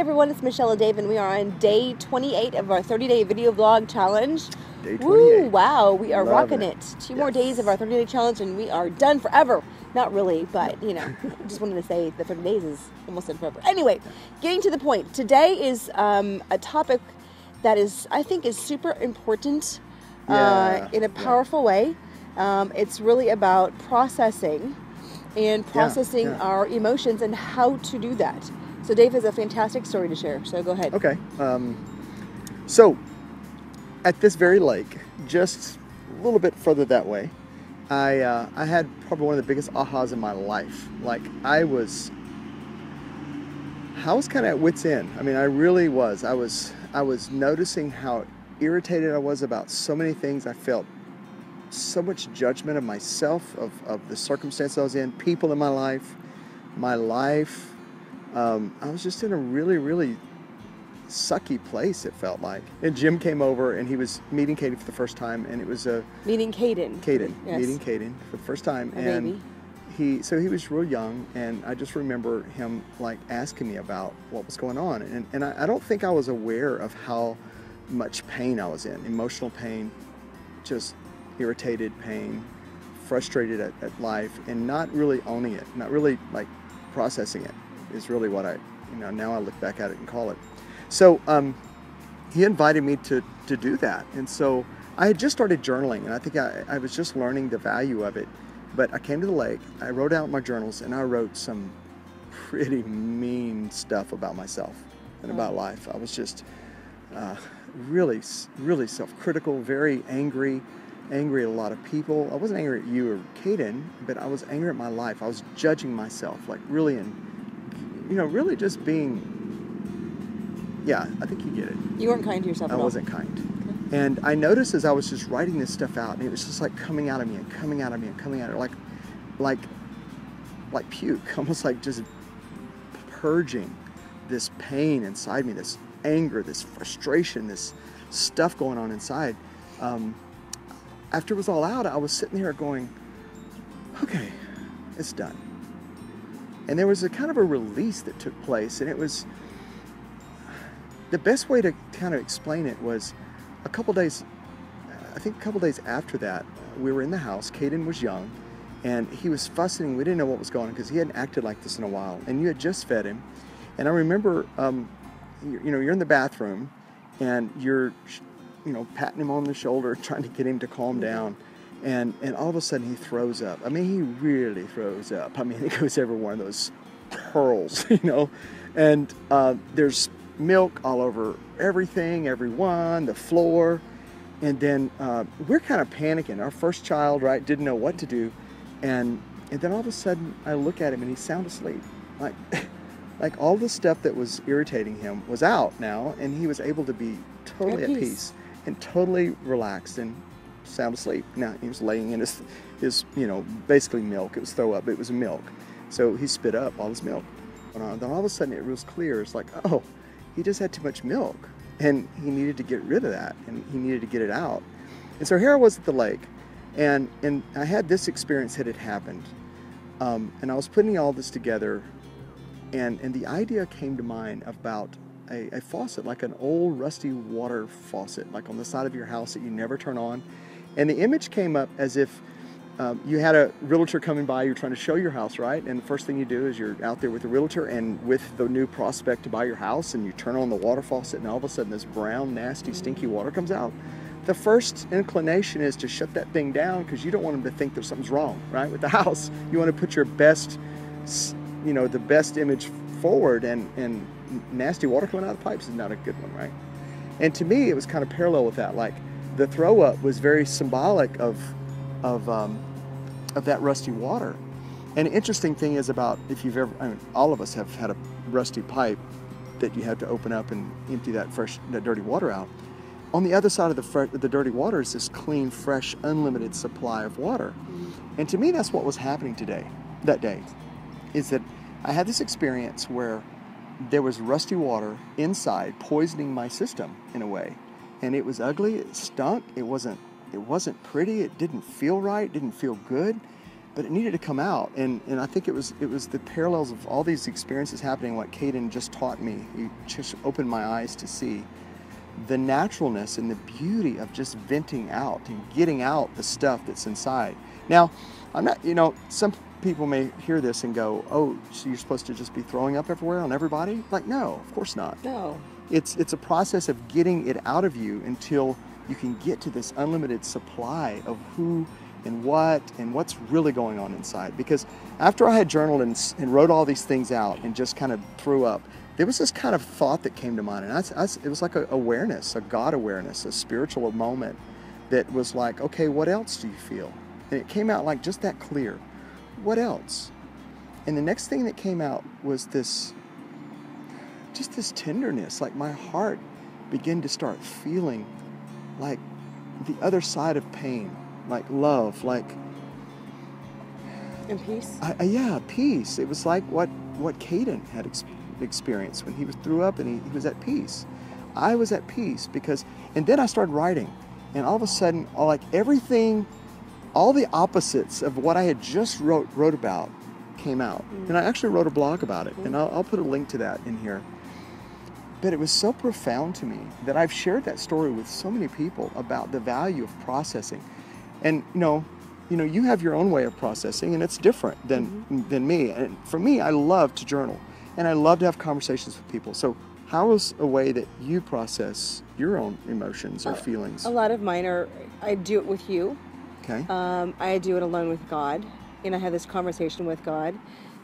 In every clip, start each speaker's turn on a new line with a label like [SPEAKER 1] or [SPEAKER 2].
[SPEAKER 1] everyone, it's Michelle and Dave, and we are on day 28 of our 30-day video vlog challenge.
[SPEAKER 2] Day 28.
[SPEAKER 1] Woo, wow, we are
[SPEAKER 2] Loving
[SPEAKER 1] rocking it. Two more days of our 30-day challenge, and we are done forever. Not really, but, you know, I just wanted to say the 30 days is almost done forever. Anyway, getting to the point. Today is a topic that is, I think, is super important in a powerful way. It's really about processing our emotions and how to do that. So Dave has a fantastic story to share, so go ahead.
[SPEAKER 2] Okay. So at this very lake, just a little bit further that way, I had probably one of the biggest ahas in my life. Like I was kind of at wit's end. I mean, I really was. I was noticing how irritated I was about so many things. I felt so much judgment of myself, of the circumstance I was in, people in my life. I was just in a really, really sucky place, it felt like. And Jim came over and he was meeting Kaden for the first time, and it was
[SPEAKER 1] meeting Kaden.
[SPEAKER 2] Yes. Meeting Kaden for the first time.
[SPEAKER 1] Baby.
[SPEAKER 2] He was real young, and I just remember him like asking me about what was going on. And I don't think I was aware of how much pain I was in, emotional pain, just irritated pain, frustrated at life, and not really owning it, not really like processing it is really what now I look back at it and call it. So he invited me to do that. And so I had just started journaling, and I think I was just learning the value of it. But I came to the lake, I wrote out my journals, and I wrote some pretty mean stuff about myself and about life. I was just really, really self-critical, very angry at a lot of people. I wasn't angry at you or Kaden, but I was angry at my life. I was judging myself, like really, really just being, I think you get it.
[SPEAKER 1] You weren't kind to yourself at all.
[SPEAKER 2] I wasn't kind. Okay. And I noticed as I was just writing this stuff out, and it was just like coming out of me and coming out of me and coming out of me, like puke, almost like just purging this pain inside me, this anger, this frustration, this stuff going on inside. After it was all out, I was sitting there going, okay, it's done. And there was a kind of a release that took place, and it was, the best way to kind of explain it was a couple days after that, we were in the house. Kaden was young, and he was fussing. We didn't know what was going on because he hadn't acted like this in a while, and you had just fed him. And I remember, you're in the bathroom, and you're, patting him on the shoulder, trying to get him to calm down. And all of a sudden he throws up. I mean, he really throws up. I mean, it goes every one of those pearls, And there's milk all over everything, everyone, the floor. And then we're kind of panicking. Our first child, right, didn't know what to do. And then all of a sudden I look at him and he's sound asleep. Like all the stuff that was irritating him was out now, and he was able to be totally at peace and totally relaxed and sound asleep. Now he was laying in his basically milk. It was throw up, but it was milk. So he spit up all his milk. And then all of a sudden it was clear. It's like, oh, he just had too much milk, and he needed to get rid of that, and he needed to get it out. And so here I was at the lake, and I had this experience that had happened, and I was putting all this together, and the idea came to mind about a faucet, like an old rusty water faucet, like on the side of your house that you never turn on. And the image came up as if you had a realtor coming by, you're trying to show your house, right? And the first thing you do is you're out there with the realtor and with the new prospect to buy your house, and you turn on the water faucet, and all of a sudden this brown, nasty, stinky water comes out. The first inclination is to shut that thing down because you don't want them to think that something's wrong, right, with the house. You want to put your best, the best image forward, and nasty water coming out of the pipes is not a good one, right? And to me, it was kind of parallel with that. Like the throw up was very symbolic of that rusty water. And the interesting thing is about, if you've ever, all of us have had a rusty pipe that you have to open up and empty that dirty water out. On the other side of the dirty water is this clean, fresh, unlimited supply of water. And to me, that's what was happening that day, is that I had this experience where there was rusty water inside poisoning my system in a way. And it was ugly, it stunk, it wasn't pretty, it didn't feel right, didn't feel good. but it needed to come out. And I think it was the parallels of all these experiences happening, what Caden just taught me. He just opened my eyes to see the naturalness and the beauty of just venting out and getting out the stuff that's inside. Now, I'm not, some people may hear this and go, oh, so you're supposed to just be throwing up everywhere on everybody? Like, no, of course not.
[SPEAKER 1] No.
[SPEAKER 2] It's a process of getting it out of you until you can get to this unlimited supply of who and what's really going on inside. Because after I had journaled and wrote all these things out and just kind of threw up, there was this kind of thought that came to mind, and it was like a awareness, a God awareness, a spiritual moment that was like, okay, what else do you feel? And it came out like just that clear. What else? And the next thing that came out was this tenderness, like my heart began to start feeling like the other side of pain, like love, like...
[SPEAKER 1] And peace?
[SPEAKER 2] Yeah, peace. It was like what Caden had experienced when he threw up and he was at peace. I was at peace and then I started writing, and all of a sudden, everything, all the opposites of what I had just wrote about came out. And I actually wrote a blog about it, and I'll put a link to that in here. But it was so profound to me that I've shared that story with so many people about the value of processing. And you have your own way of processing, and it's different than me. And for me, I love to journal, and I love to have conversations with people. So how is a way that you process your own emotions or feelings?
[SPEAKER 1] A lot of mine I do it with you.
[SPEAKER 2] Okay.
[SPEAKER 1] I do it alone with God, and I have this conversation with God,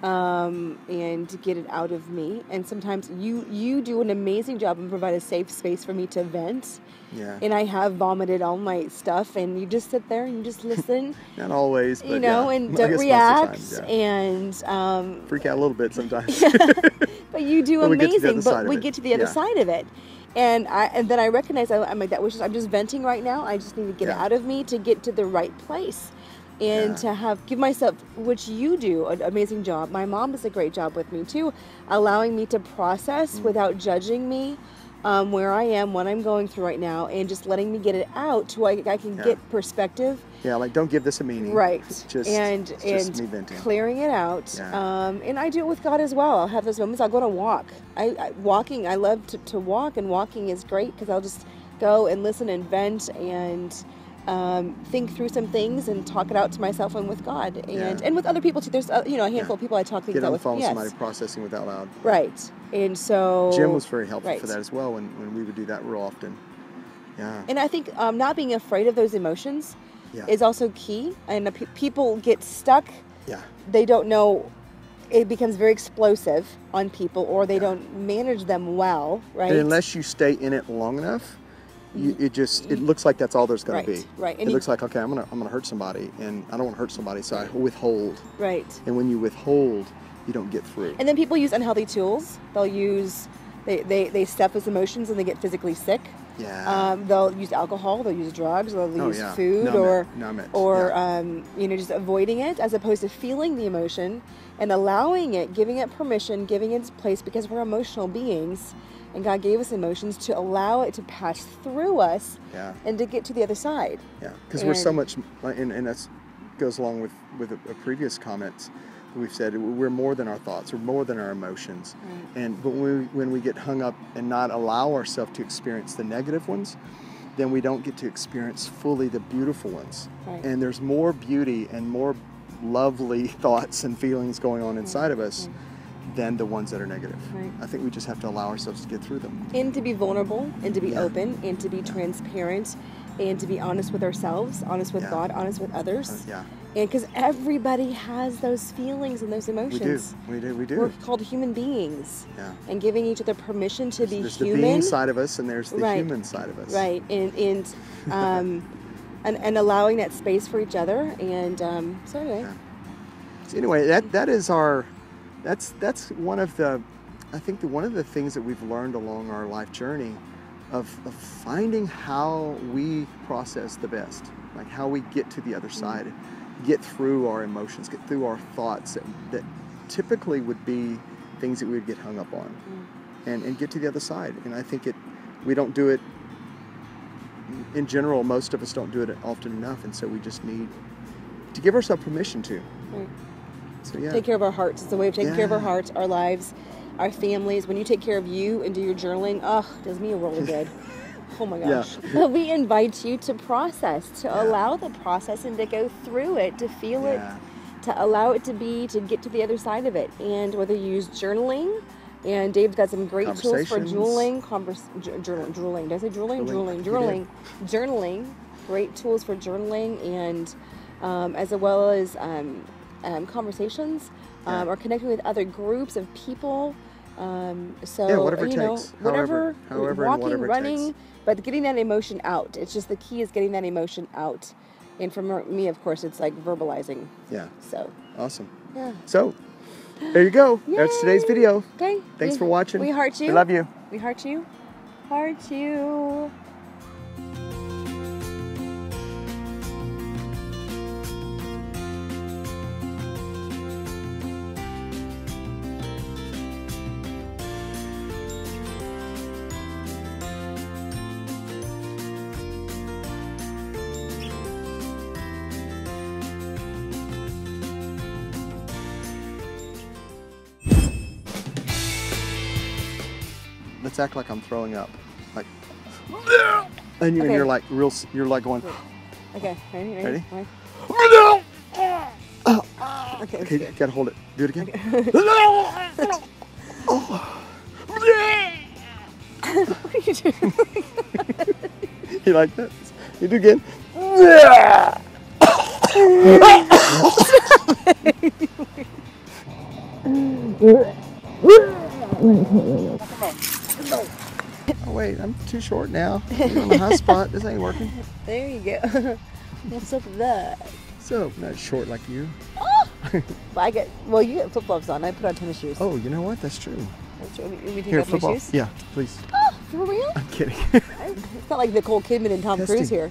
[SPEAKER 1] and get it out of me. And sometimes you do an amazing job and provide a safe space for me to vent.
[SPEAKER 2] Yeah.
[SPEAKER 1] And I have vomited all my stuff, and you just sit there and you just listen.
[SPEAKER 2] Not always, but
[SPEAKER 1] and
[SPEAKER 2] I
[SPEAKER 1] don't
[SPEAKER 2] guess
[SPEAKER 1] react,
[SPEAKER 2] most of the time,
[SPEAKER 1] and
[SPEAKER 2] freak out a little bit sometimes.
[SPEAKER 1] But you do
[SPEAKER 2] But
[SPEAKER 1] amazing.
[SPEAKER 2] we get to the other side of it.
[SPEAKER 1] We get to the other side of it. And then I recognize I'm like I'm just venting right now. I just need to get it out of me to get to the right place, and to give myself, which you do an amazing job. My mom does a great job with me too, allowing me to process without judging me, where I am, what I'm going through right now, and just letting me get it out so I can get perspective.
[SPEAKER 2] Yeah, like don't give this a meaning.
[SPEAKER 1] Right.
[SPEAKER 2] Just me venting.
[SPEAKER 1] Clearing it out.
[SPEAKER 2] Yeah.
[SPEAKER 1] And I do it with God as well. I'll have those moments. I'll go on a walk. I love to walk, and walking is great because I'll just go and listen and vent and think through some things and talk it out to myself and with God and with other people too. There's a handful of people I talk things out with.
[SPEAKER 2] Get on the phone with somebody processing with out loud.
[SPEAKER 1] Right. And so
[SPEAKER 2] Jim was very helpful for that as well when we would do that real often. Yeah.
[SPEAKER 1] And I think not being afraid of those emotions is also key. And people get stuck.
[SPEAKER 2] Yeah.
[SPEAKER 1] They don't know. It becomes very explosive on people, or they don't manage them well, right?
[SPEAKER 2] And unless you stay in it long enough, it looks like that's all there's going to be.
[SPEAKER 1] Right.
[SPEAKER 2] And it looks like, okay, I'm gonna hurt somebody, and I don't want to hurt somebody, so I withhold.
[SPEAKER 1] Right.
[SPEAKER 2] And when you withhold, you don't get through.
[SPEAKER 1] And then people use unhealthy tools. They'll use they stuff with emotions and they get physically sick.
[SPEAKER 2] Yeah.
[SPEAKER 1] They'll use alcohol. They'll use drugs. They'll use food,
[SPEAKER 2] Numb it.
[SPEAKER 1] Just avoiding it as opposed to feeling the emotion and allowing it, giving it permission, giving it its place, because we're emotional beings. And God gave us emotions to allow it to pass through us and to get to the other side. Yeah,
[SPEAKER 2] because we're so much, and that goes along with a previous comments that we've said, we're more than our thoughts, we're more than our emotions. Right. But when we get hung up and not allow ourselves to experience the negative ones, then we don't get to experience fully the beautiful ones. Right. And there's more beauty and more lovely thoughts and feelings going on inside of us than the ones that are negative. Right. I think we just have to allow ourselves to get through them.
[SPEAKER 1] And to be vulnerable, and to be open, and to be transparent, and to be honest with ourselves, honest with God, honest with others. And because everybody has those feelings and those emotions.
[SPEAKER 2] We do.
[SPEAKER 1] We're called human beings. Yeah. And giving each other permission to be
[SPEAKER 2] there's
[SPEAKER 1] human.
[SPEAKER 2] There's the being side of us, and there's the human side of us.
[SPEAKER 1] Right. And allowing that space for each other. And so anyway.
[SPEAKER 2] Yeah. So anyway, that is our. That's one of the, I think one of the things that we've learned along our life journey of finding how we process the best, like how we get to the other side, get through our emotions, get through our thoughts that typically would be things that we would get hung up on, and get to the other side. And I think we don't do it, in general, most of us don't do it often enough, and so we just need to give ourselves permission to.
[SPEAKER 1] Right.
[SPEAKER 2] So yeah.
[SPEAKER 1] Take care of our hearts. It's a way of taking care of our
[SPEAKER 2] Yeah.
[SPEAKER 1] hearts, our lives, our families. When you take care of you and do your journaling, does me a world of good. Oh my gosh.
[SPEAKER 2] Yeah.
[SPEAKER 1] We invite you to process, to allow the process and to go through it, to feel it,
[SPEAKER 2] Yeah.
[SPEAKER 1] to allow it to get to the other side of it. And whether you use journaling, and Dave's got some great tools for
[SPEAKER 2] Conversations.
[SPEAKER 1] journaling. Did I say drooling?
[SPEAKER 2] Drooling.
[SPEAKER 1] Journaling. Journaling. Great tools for journaling, and as well as conversations,
[SPEAKER 2] Yeah.
[SPEAKER 1] or connecting with other groups of people. So
[SPEAKER 2] Yeah, whatever it
[SPEAKER 1] you know,
[SPEAKER 2] takes.
[SPEAKER 1] whatever,
[SPEAKER 2] However and
[SPEAKER 1] walking,
[SPEAKER 2] whatever it
[SPEAKER 1] running,
[SPEAKER 2] takes.
[SPEAKER 1] but getting that emotion out. It's just the key is getting that emotion out. And for me, of course, it's like verbalizing.
[SPEAKER 2] Yeah.
[SPEAKER 1] So
[SPEAKER 2] Awesome.
[SPEAKER 1] yeah.
[SPEAKER 2] So, there you go. That's today's
[SPEAKER 1] Yay.
[SPEAKER 2] video.
[SPEAKER 1] Okay.
[SPEAKER 2] Thanks for watching.
[SPEAKER 1] We heart you.
[SPEAKER 2] We love you.
[SPEAKER 1] We heart you. Heart you.
[SPEAKER 2] Let's act like I'm throwing up. Like, and
[SPEAKER 1] Okay.
[SPEAKER 2] you're like you're like going.
[SPEAKER 1] Okay. Ready?
[SPEAKER 2] Ready?
[SPEAKER 1] Ready? Okay.
[SPEAKER 2] Okay, you gotta hold it. Do it again.
[SPEAKER 1] What are you doing?
[SPEAKER 2] You like that? You do again. Oh wait, I'm too short now. You're on the high spot. This ain't working.
[SPEAKER 1] There you go. What's up with that?
[SPEAKER 2] So not short like you.
[SPEAKER 1] But you get flip flops on. I put on tennis shoes.
[SPEAKER 2] Oh, you know what? That's true.
[SPEAKER 1] That's true. We take
[SPEAKER 2] Here,
[SPEAKER 1] off my
[SPEAKER 2] flip off.
[SPEAKER 1] shoes.
[SPEAKER 2] Yeah, please.
[SPEAKER 1] Oh, for real?
[SPEAKER 2] I'm kidding.
[SPEAKER 1] It's not like Nicole Kidman and Tom Cruise
[SPEAKER 2] Testing.
[SPEAKER 1] here.